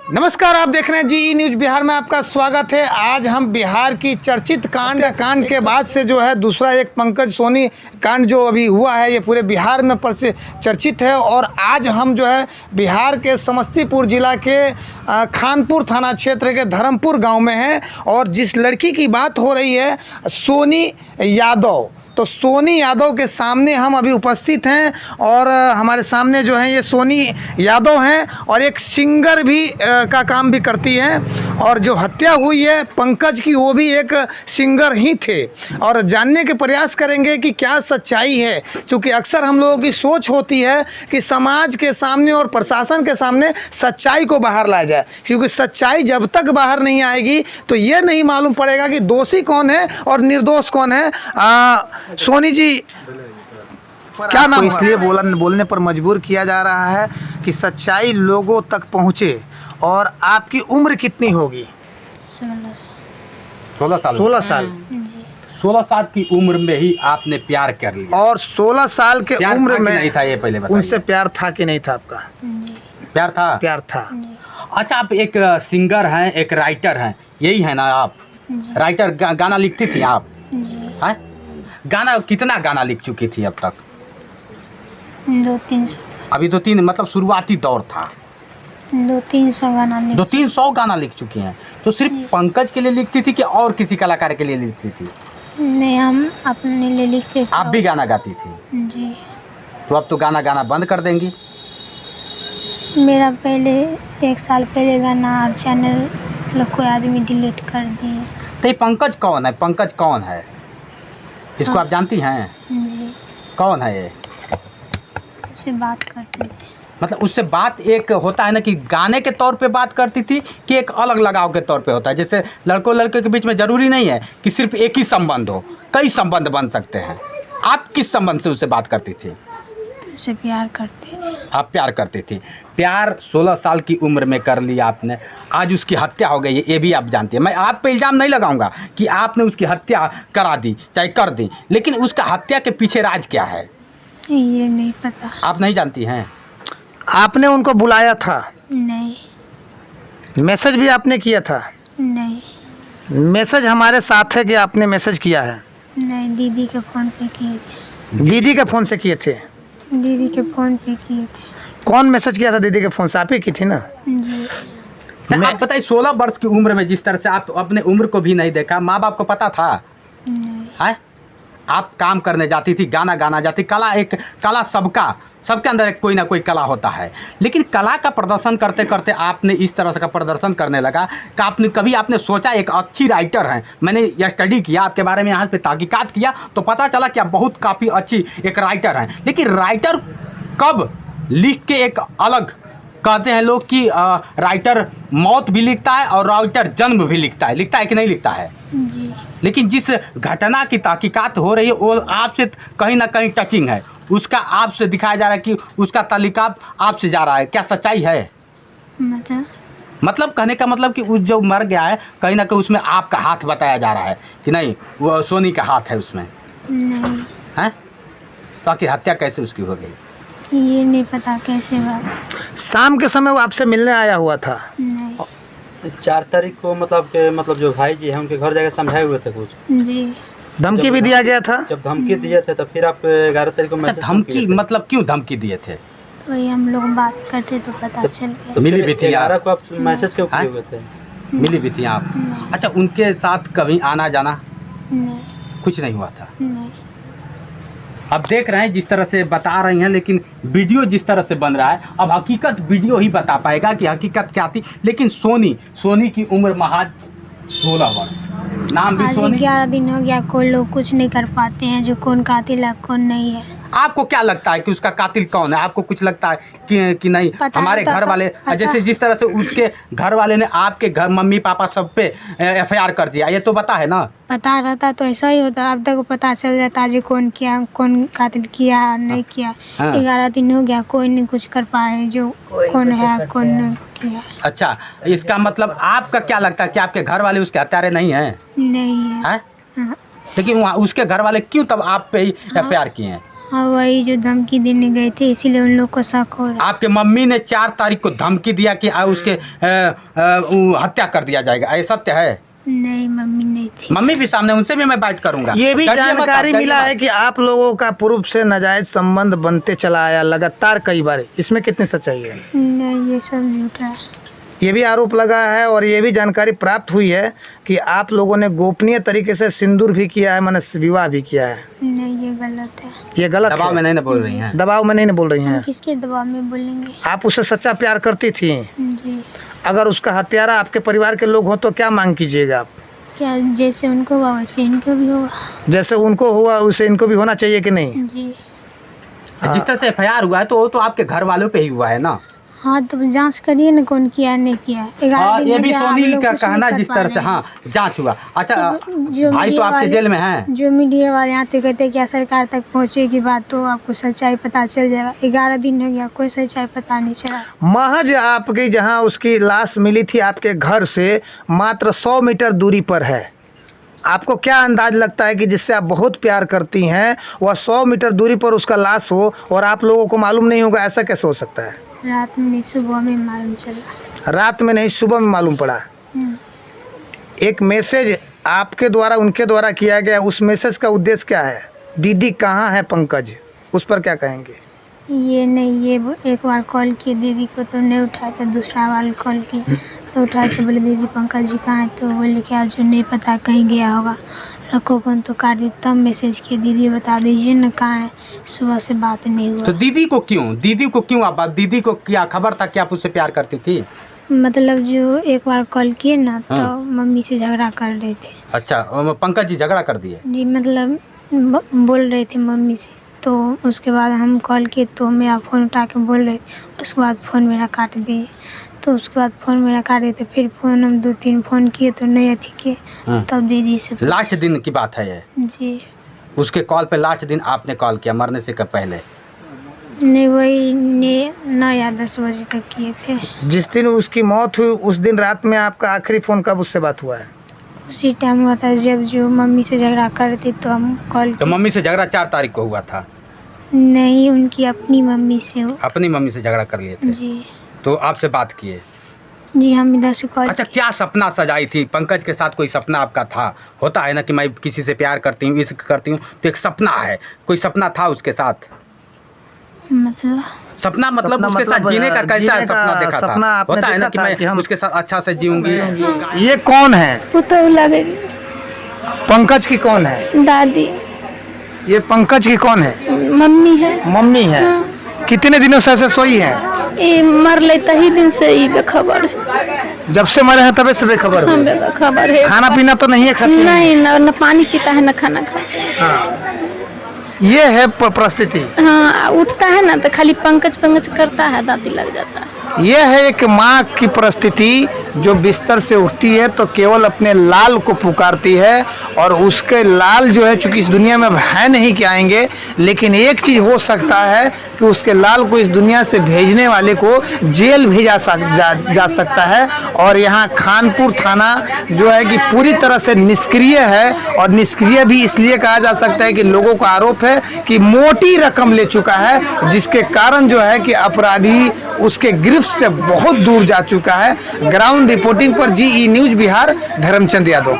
नमस्कार, आप देख रहे हैं जी न्यूज़ बिहार में आपका स्वागत है। आज हम बिहार की चर्चित कांड के बाद से जो है दूसरा एक पंकज सोनी कांड जो अभी हुआ है ये पूरे बिहार में चर्चित है। और आज हम जो है बिहार के समस्तीपुर जिला के खानपुर थाना क्षेत्र के धर्मपुर गांव में हैं और जिस लड़की की बात हो रही है सोनी यादव, तो सोनी यादव के सामने हम अभी उपस्थित हैं और हमारे सामने जो है ये सोनी यादव हैं और एक सिंगर भी का काम भी करती हैं। और जो हत्या हुई है पंकज की वो भी एक सिंगर ही थे और जानने के प्रयास करेंगे कि क्या सच्चाई है, क्योंकि अक्सर हम लोगों की सोच होती है कि समाज के सामने और प्रशासन के सामने सच्चाई को बाहर लाया जाए, क्योंकि सच्चाई जब तक बाहर नहीं आएगी तो ये नहीं मालूम पड़ेगा कि दोषी कौन है और निर्दोष कौन है। सोनी जी, क्या नाम? इसलिए बोलने पर मजबूर किया जा रहा है कि सच्चाई लोगों तक पहुंचे। और आपकी उम्र कितनी होगी? 16 साल। 16 साल। 16 साल की उम्र में ही आपने प्यार कर लिया। और 16 साल के उम्र में नहीं था ये पहले बताइए। उनसे प्यार था कि नहीं था आपका? प्यार था। प्यार था। अच्छा, आप एक सिंगर हैं, एक राइटर हैं, यही है ना आप? राइटर गाना लिखती थी आप? हैं? गाना कितना गाना लिख चुकी थी अब तक? 200-300। अभी तो 3 मतलब शुरुआती दौर था। 200-300 गाना 200-300 गाना लिख चुकी हैं। तो सिर्फ पंकज के लिए लिखती थी कि और किसी कलाकार के लिए लिखती थी? नहीं, हम अपने लिए लिखते थे। आप भी गाना गाती थी? जी। तो अब तो गाना बंद कर देंगी? मेरा पहले 1 साल पहले गाना और चैनल मतलब कोई आदमी डिलीट कर दिए। तो ये पंकज कौन है? पंकज कौन है? इसको आप जानती हैं? जी। कौन है ये? उससे बात करते थे। मतलब उससे बात एक होता है ना कि गाने के तौर पे बात करती थी कि एक अलग लगाव के तौर पे होता है? जैसे लड़कों लड़के के बीच में ज़रूरी नहीं है कि सिर्फ एक ही संबंध हो, कई संबंध बन सकते हैं। आप किस संबंध से उससे बात करती थी? उससे प्यार करते थे। आप प्यार करती थी। प्यार 16 साल की उम्र में कर लिया आपने, आज उसकी हत्या हो गई है, ये भी आप जानती हैं। मैं आप पे इल्ज़ाम नहीं लगाऊंगा कि आपने उसकी हत्या करा दी चाहे कर दी, लेकिन उसका हत्या के पीछे राज क्या है ये नहीं पता। आप नहीं जानती हैं? आपने उनको बुलाया था? नहीं। मैसेज भी आपने किया था? नहीं। मैसेज हमारे साथ है कि आपने मैसेज किया है? नहीं, दीदी के फ़ोन पे किए थे। दीदी के फ़ोन से किए थे? दीदी के फ़ोन पे किए थे। कौन मैसेज किया था दीदी के फ़ोन से? आप ही की थी ना? जी। आप बताइए, 16 वर्ष की उम्र में जिस तरह से आप अपने उम्र को भी नहीं देखा, माँ बाप को पता था? नहीं। है? आप काम करने जाती थी, गाना गाना जाती। कला एक कला सबके अंदर एक कोई ना कोई कला होता है, लेकिन कला का प्रदर्शन करते करते आपने इस तरह से का प्रदर्शन करने लगा कि कभी आपने सोचा एक अच्छी राइटर हैं, मैंने यह स्टडी किया आपके बारे में, यहाँ पे तहकीकात किया तो पता चला कि आप बहुत काफ़ी अच्छी एक राइटर हैं। लेकिन राइटर कब लिख के एक अलग कहते हैं लोग कि राइटर मौत भी लिखता है और राइटर जन्म भी लिखता है कि नहीं लिखता है? जी। लेकिन जिस घटना की तहकीकात हो रही है वो आपसे कहीं ना कहीं टचिंग है, उसका आपसे दिखाया जा रहा है कि उसका तालिका आपसे जा रहा है। क्या सच्चाई है? मतलब कहने का मतलब कि उस जो मर गया है कहीं ना कहीं उसमें आपका हाथ बताया जा रहा है कि नहीं वो सोनी का हाथ है उसमें? नहीं। हैं? तो आखिर हत्या कैसे उसकी हो गई ये नहीं पता कैसे हुआ। शाम के समय वो आपसे मिलने आया हुआ था? नहीं। 4 तारीख को मतलब जो भाई जी हैं उनके घर जाकर समझाए हुए थे कुछ? जी। धमकी भी दिया गया था? जब धमकी दिए थे तो फिर आप 11 तारीख को मैसेज धमकी मतलब क्यों धमकी दिए थे? वही हम लोग बात करते तो पता चल गया। मिली भी थी 11 को आप मैसेज क्यों किए हुए थे? मिली भी थी आप? नहीं। अच्छा, उनके साथ कभी आना जाना नहीं। कुछ नहीं हुआ था? नहीं। अब देख रहे हैं जिस तरह से बता रही हैं, लेकिन वीडियो जिस तरह से बन रहा है अब हकीकत वीडियो ही बता पाएगा कि हकीकत क्या थी। लेकिन सोनी की उम्र महज 16 वर्ष, नाम भी आज सोनी। 11 दिन हो गया, कोई लोग कुछ नहीं कर पाते हैं जो कौन कातिल है कौन नहीं है। आपको क्या लगता है कि उसका कातिल कौन है? आपको कुछ लगता है कि नहीं? हमारे घर वाले जैसे जिस तरह से उसके घर वाले ने आपके घर मम्मी पापा सब पे FIR कर दिया, ये तो बता है ना? पता रहता तो ऐसा ही होता, अब तक पता चल जाता जो कौन किया, कौन कातिल किया नहीं किया। 11 दिन हो गया, कोई नहीं कुछ कर पाए जो कौन है कौन नहीं किया। अच्छा, इसका मतलब आपका क्या लगता है कि आपके घर वाले उसके हत्यारे नहीं हैं? नहीं है। लेकिन वहाँ उसके घर वाले क्यों तब आप पे ही FIR किए हैं? हाँ, वही जो धमकी देने गए थे इसीलिए उन लोग को शक हो रहा आपके मम्मी ने 4 तारीख को धमकी दिया कि उसके हत्या कर दिया जाएगा, ये सत्य है? नहीं, मम्मी नहीं थी। मम्मी भी सामने, उनसे भी मैं बात करूंगा। ये भी डरिए मत, जानकारी डरिए मिला मत। है कि आप लोगों का पूर्व से नाजायज संबंध बनते चला आया लगातार कई बार, इसमें कितनी सच्चाई है? नहीं, ये सब झूठा है। ये भी आरोप लगा है और ये भी जानकारी प्राप्त हुई है कि आप लोगों ने गोपनीय तरीके से सिंदूर भी किया है, माने विवाह भी किया है। नहीं, ये गलत है। ये गलत दबाव है। में नहीं ना बोल रही हैं? दबाव में नहीं बोल रही हैं। किसके दबाव में बोलेंगे? आप उससे सच्चा प्यार करती थी। जी। अगर उसका हत्यारा आपके परिवार के लोग हो तो क्या मांग कीजिएगा आप? क्या जैसे उनको हुआ वैसे इनको भी होगा? जैसे उनको हुआ वैसे इनको भी होना चाहिए कि नहीं? जी। जिस तरह से FIR हुआ है तो वो तो आपके घर वालों पे ही हुआ है ना? हाँ, तो जांच करिए ना कौन किया नहीं किया। 11 हाँ, दिन ये हो भी गया, आप सोनी लोग का कुछ नहीं कहना कर जिस पा तरह से, रहे हैं। हाँ, जांच हुआ। अच्छा, जो भाई तो मीडिया आपके वाले- जेल में हैं। जो मीडिया वाले यहाँ पे कहते हैं क्या सरकार तक पहुँचेगी बात तो आपको सच्चाई पता चल जाएगा। 11 दिन हो गया, कोई सच्चाई पता नहीं चला। महज आपकी जहां उसकी लाश मिली थी आपके घर से मात्र 100 मीटर दूरी पर है। आपको क्या अंदाज लगता है कि जिससे आप बहुत प्यार करती हैं वह 100 मीटर दूरी पर उसका लाश हो और आप लोगों को मालूम नहीं होगा? ऐसा कैसे हो सकता है? रात में नहीं, सुबह में मालूम चला। रात में नहीं, सुबह में मालूम पड़ा। एक मैसेज आपके द्वारा उनके द्वारा किया गया, उस मैसेज का उद्देश्य क्या है? दीदी कहाँ है पंकज, उस पर क्या कहेंगे? ये नहीं, ये एक बार कॉल किए दीदी को तो नहीं उठाया, तो दूसरा बार कॉल किए तो उठाया तो बोले दीदी पंकज जी कहाँ है? तो बोले कि आज नहीं पता, कहीं गया होगा, रखो फोन। तो काट दी, तब मैसेज किए दीदी बता दीजिए ना कहाँ है। सुबह से बात नहीं हुआ। तो दीदी को क्यों आप दीदी को क्या खबर था कि आप उससे प्यार करती थी? मतलब जो एक बार कॉल किए ना तो हाँ। मम्मी से झगड़ा कर रहे थे। अच्छा, पंकज जी झगड़ा कर दिए? जी, मतलब बोल रहे थे मम्मी से, तो उसके बाद हम कॉल किए तो मेरा फ़ोन उठा के बोल रहे, उसके बाद फ़ोन मेरा काट दिए। तो उसके बाद फ़ोन मेरा काट दिए तो फिर फ़ोन हम 2-3 फ़ोन किए तो नहीं अथी किए। तब दीदी से लास्ट दिन की बात है ये? जी। उसके कॉल पे लास्ट दिन आपने कॉल किया मरने से कब पहले? नहीं, वही 9 या 10 बजे तक किए थे। जिस दिन उसकी मौत हुई उस दिन रात में आपका आखिरी फ़ोन कब उससे बात हुआ है? उसी टाइम हुआ था जब जो मम्मी से झगड़ा कर रही थी तो हम कॉल तो मम्मी से झगड़ा 4 तारीख को हुआ था? नहीं, उनकी अपनी मम्मी से हो। अपनी मम्मी से झगड़ा कर लिए थे? जी। तो आपसे बात किए? जी, हम इधर से कॉल। अच्छा, क्या सपना सजाई थी पंकज के साथ? कोई सपना आपका था? होता है ना कि मैं किसी से प्यार करती हूँ, इश्क करती हूँ, तो एक सपना है। कोई सपना था उसके साथ? मतलब सपना मतलब उसके साथ जीने का कैसा जीने का सपना देखा था? सपना आपने होता है ना देखा कि था कि मैं हम उसके साथ अच्छा से जीऊंगी। ये कौन है? पुतौ लगे पंकज की कौन है? दादी, ये पंकज की कौन है? मम्मी है। मम्मी है। कितने दिनों से ऐसे सोई है? ये मर लेता ही दिन से ही बेखबर है। जब से मरे हैं तबे से बेखबर हम हो? बेखबर है। खाना पीना तो नहीं है खाती? नहीं, न पानी पीता है न खाना खाता। हाँ। ये है परिस्थिति। हाँ, उठता है ना तो खाली पंकज पंकज करता है, दांती लग जाता है। ये है एक माँ की परिस्थिति जो बिस्तर से उठती है तो केवल अपने लाल को पुकारती है और उसके लाल जो है चूंकि इस दुनिया में है नहीं कि आएंगे, लेकिन एक चीज़ हो सकता है कि उसके लाल को इस दुनिया से भेजने वाले को जेल भेजा जा सकता है। और यहाँ खानपुर थाना जो है कि पूरी तरह से निष्क्रिय है और निष्क्रिय भी इसलिए कहा जा सकता है कि लोगों का आरोप है कि मोटी रकम ले चुका है, जिसके कारण जो है कि अपराधी उसके गिरफ्त से बहुत दूर जा चुका है। ग्राउंड रिपोर्टिंग पर GE न्यूज़ बिहार, धर्मचंद यादव।